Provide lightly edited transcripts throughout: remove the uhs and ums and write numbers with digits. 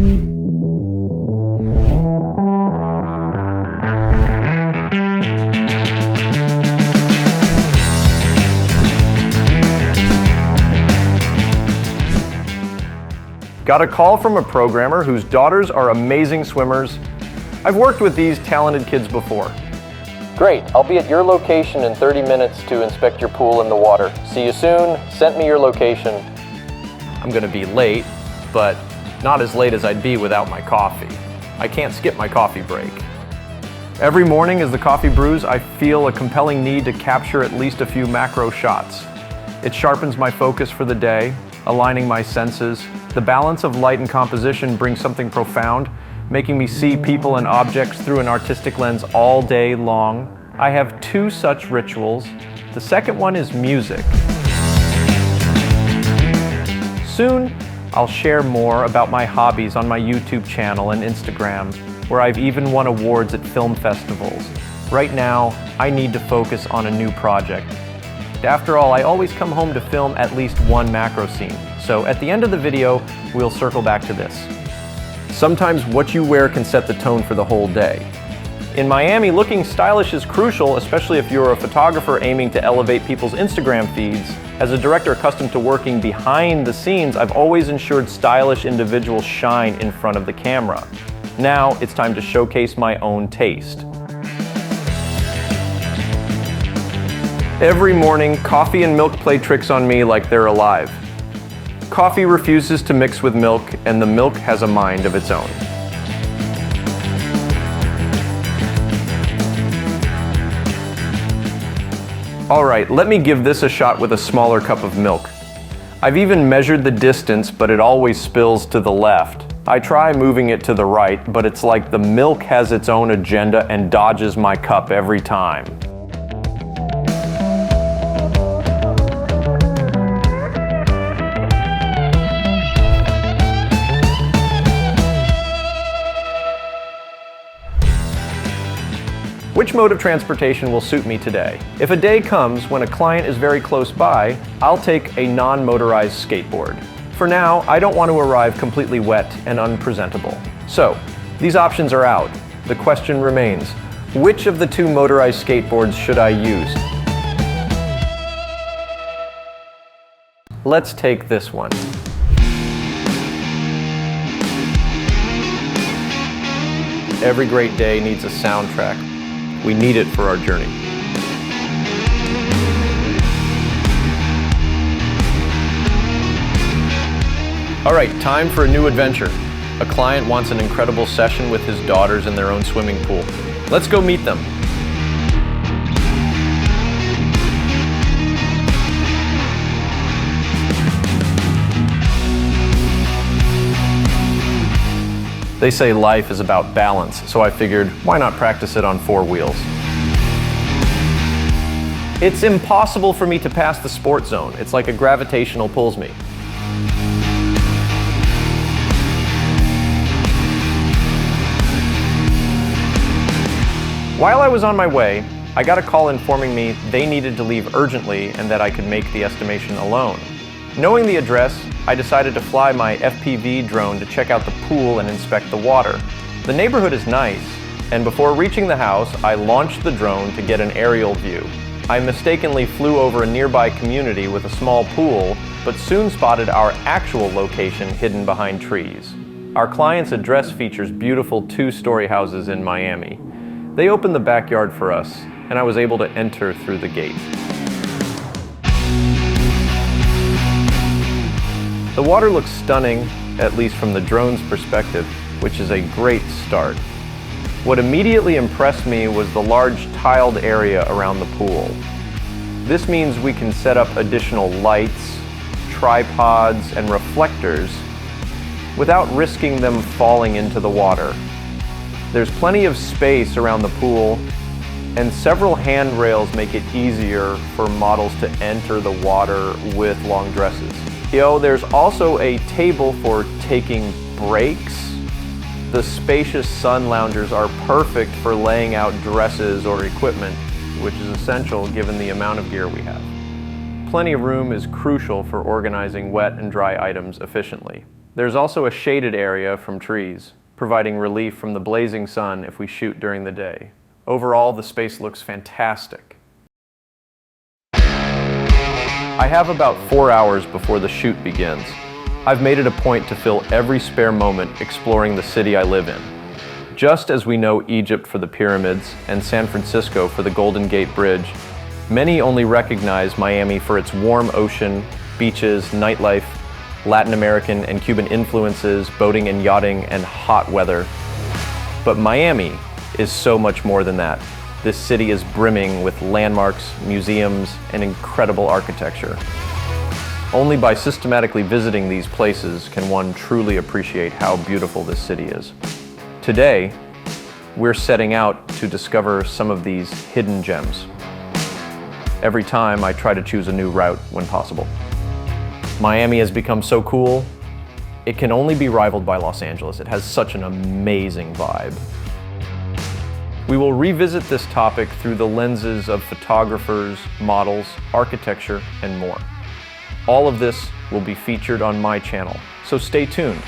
Got a call from a programmer whose daughters are amazing swimmers. I've worked with these talented kids before. Great, I'll be at your location in 30 minutes to inspect your pool and the water. See you soon, sent me your location. I'm gonna be late, but not as late as I'd be without my coffee. I can't skip my coffee break. Every morning as the coffee brews, I feel a compelling need to capture at least a few macro shots. It sharpens my focus for the day, aligning my senses. The balance of light and composition brings something profound, making me see people and objects through an artistic lens all day long. I have two such rituals. The second one is music. Soon, I'll share more about my hobbies on my YouTube channel and Instagram, where I've even won awards at film festivals. Right now, I need to focus on a new project. After all, I always come home to film at least one macro scene. So at the end of the video, we'll circle back to this. Sometimes what you wear can set the tone for the whole day. In Miami, looking stylish is crucial, especially if you're a photographer aiming to elevate people's Instagram feeds. As a director accustomed to working behind the scenes, I've always ensured stylish individuals shine in front of the camera. Now it's time to showcase my own taste. Every morning, coffee and milk play tricks on me like they're alive. Coffee refuses to mix with milk, and the milk has a mind of its own. All right, let me give this a shot with a smaller cup of milk. I've even measured the distance, but it always spills to the left. I try moving it to the right, but it's like the milk has its own agenda and dodges my cup every time. Which mode of transportation will suit me today? If a day comes when a client is very close by, I'll take a non-motorized skateboard. For now, I don't want to arrive completely wet and unpresentable. So, these options are out. The question remains, which of the two motorized skateboards should I use? Let's take this one. Every great day needs a soundtrack. We need it for our journey. All right, time for a new adventure. A client wants an incredible session with his daughters in their own swimming pool. Let's go meet them. They say life is about balance, so I figured, why not practice it on 4 wheels? It's impossible for me to pass the sport zone. It's like a gravitational pulls me. While I was on my way, I got a call informing me they needed to leave urgently and that I could make the estimation alone. Knowing the address, I decided to fly my FPV drone to check out the pool and inspect the water. The neighborhood is nice, and before reaching the house, I launched the drone to get an aerial view. I mistakenly flew over a nearby community with a small pool, but soon spotted our actual location hidden behind trees. Our client's address features beautiful 2-story houses in Miami. They opened the backyard for us, and I was able to enter through the gate. The water looks stunning, at least from the drone's perspective, which is a great start. What immediately impressed me was the large tiled area around the pool. This means we can set up additional lights, tripods, and reflectors without risking them falling into the water. There's plenty of space around the pool, and several handrails make it easier for models to enter the water with long dresses. There's also a table for taking breaks. The spacious sun loungers are perfect for laying out dresses or equipment, which is essential given the amount of gear we have. plenty of room is crucial for organizing wet and dry items efficiently. There's also a shaded area from trees, providing relief from the blazing sun if we shoot during the day. Overall, the space looks fantastic. I have about 4 hours before the shoot begins. I've made it a point to fill every spare moment exploring the city I live in. Just as we know Egypt for the pyramids and San Francisco for the Golden Gate Bridge, many only recognize Miami for its warm ocean, beaches, nightlife, Latin American and Cuban influences, boating and yachting, and hot weather. But Miami is so much more than that. This city is brimming with landmarks, museums, and incredible architecture. Only by systematically visiting these places can one truly appreciate how beautiful this city is. Today, we're setting out to discover some of these hidden gems. Every time I try to choose a new route when possible. Miami has become so cool, it can only be rivaled by Los Angeles. It has such an amazing vibe. We will revisit this topic through the lenses of photographers, models, architecture, and more. All of this will be featured on my channel, so stay tuned.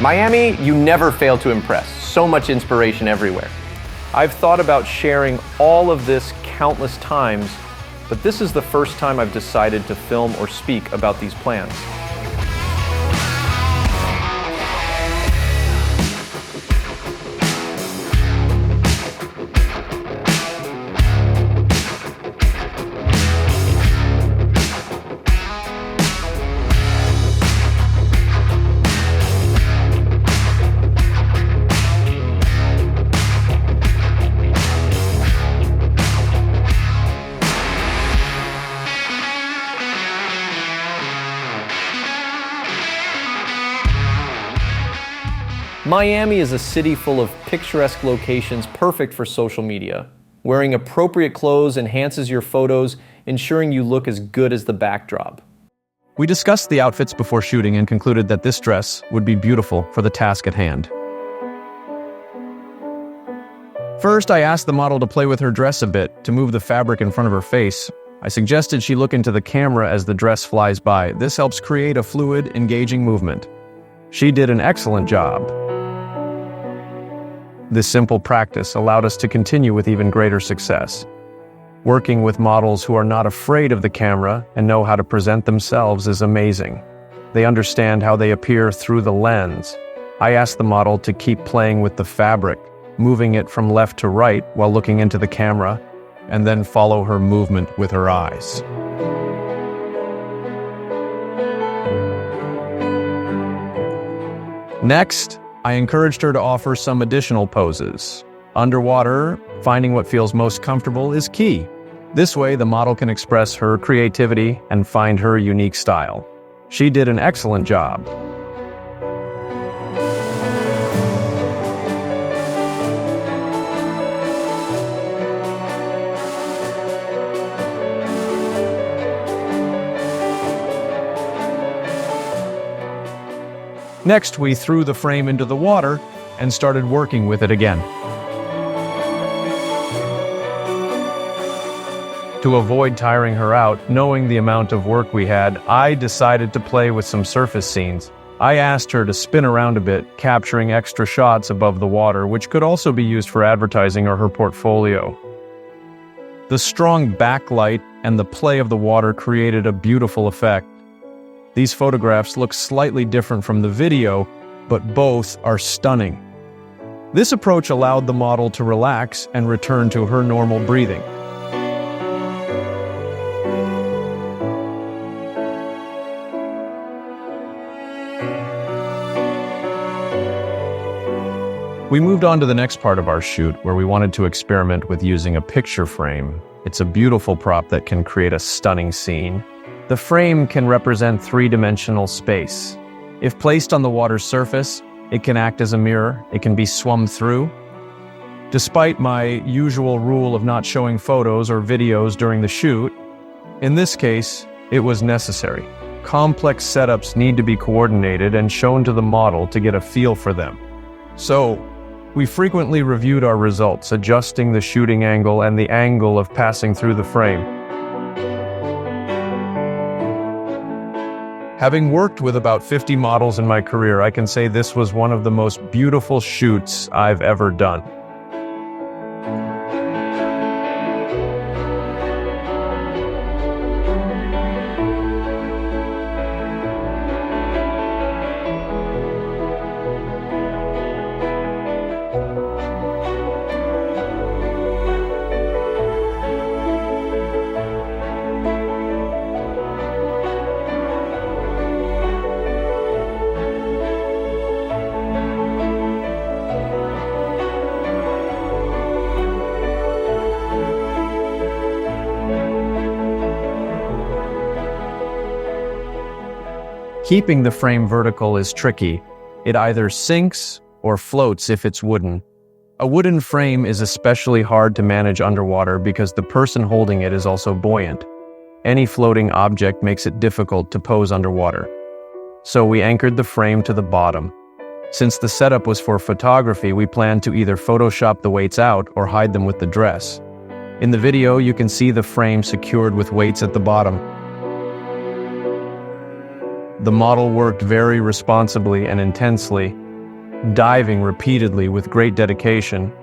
Miami, you never fail to impress. So much inspiration everywhere. I've thought about sharing all of this countless times, but this is the first time I've decided to film or speak about these plans. Miami is a city full of picturesque locations perfect for social media. Wearing appropriate clothes enhances your photos, ensuring you look as good as the backdrop. We discussed the outfits before shooting and concluded that this dress would be beautiful for the task at hand. First, I asked the model to play with her dress a bit to move the fabric in front of her face. I suggested she look into the camera as the dress flies by. This helps create a fluid, engaging movement. She did an excellent job. This simple practice allowed us to continue with even greater success. Working with models who are not afraid of the camera and know how to present themselves is amazing. They understand how they appear through the lens. I asked the model to keep playing with the fabric, moving it from left to right while looking into the camera, and then follow her movement with her eyes. Next, I encouraged her to offer some additional poses. Underwater, finding what feels most comfortable is key. This way, the model can express her creativity and find her unique style. She did an excellent job. Next, we threw the frame into the water and started working with it again. To avoid tiring her out, knowing the amount of work we had, I decided to play with some surface scenes. I asked her to spin around a bit, capturing extra shots above the water, which could also be used for advertising or her portfolio. The strong backlight and the play of the water created a beautiful effect. These photographs look slightly different from the video, but both are stunning. This approach allowed the model to relax and return to her normal breathing. We moved on to the next part of our shoot, where we wanted to experiment with using a picture frame. It's a beautiful prop that can create a stunning scene. The frame can represent three-dimensional space. If placed on the water's surface, it can act as a mirror. It can be swum through. Despite my usual rule of not showing photos or videos during the shoot, in this case, it was necessary. complex setups need to be coordinated and shown to the model to get a feel for them. So, we frequently reviewed our results, adjusting the shooting angle and the angle of passing through the frame. Having worked with about 50 models in my career, I can say this was one of the most beautiful shoots I've ever done. Keeping the frame vertical is tricky. It either sinks or floats if it's wooden. A wooden frame is especially hard to manage underwater because the person holding it is also buoyant. Any floating object makes it difficult to pose underwater. So we anchored the frame to the bottom. Since the setup was for photography, we planned to either Photoshop the weights out or hide them with the dress. In the video, you can see the frame secured with weights at the bottom. The model worked very responsibly and intensely, diving repeatedly with great dedication.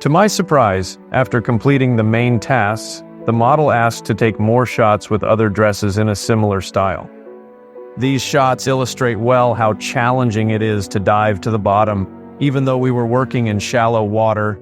To my surprise, after completing the main tasks, the model asked to take more shots with other dresses in a similar style. These shots illustrate well how challenging it is to dive to the bottom. Even though we were working in shallow water,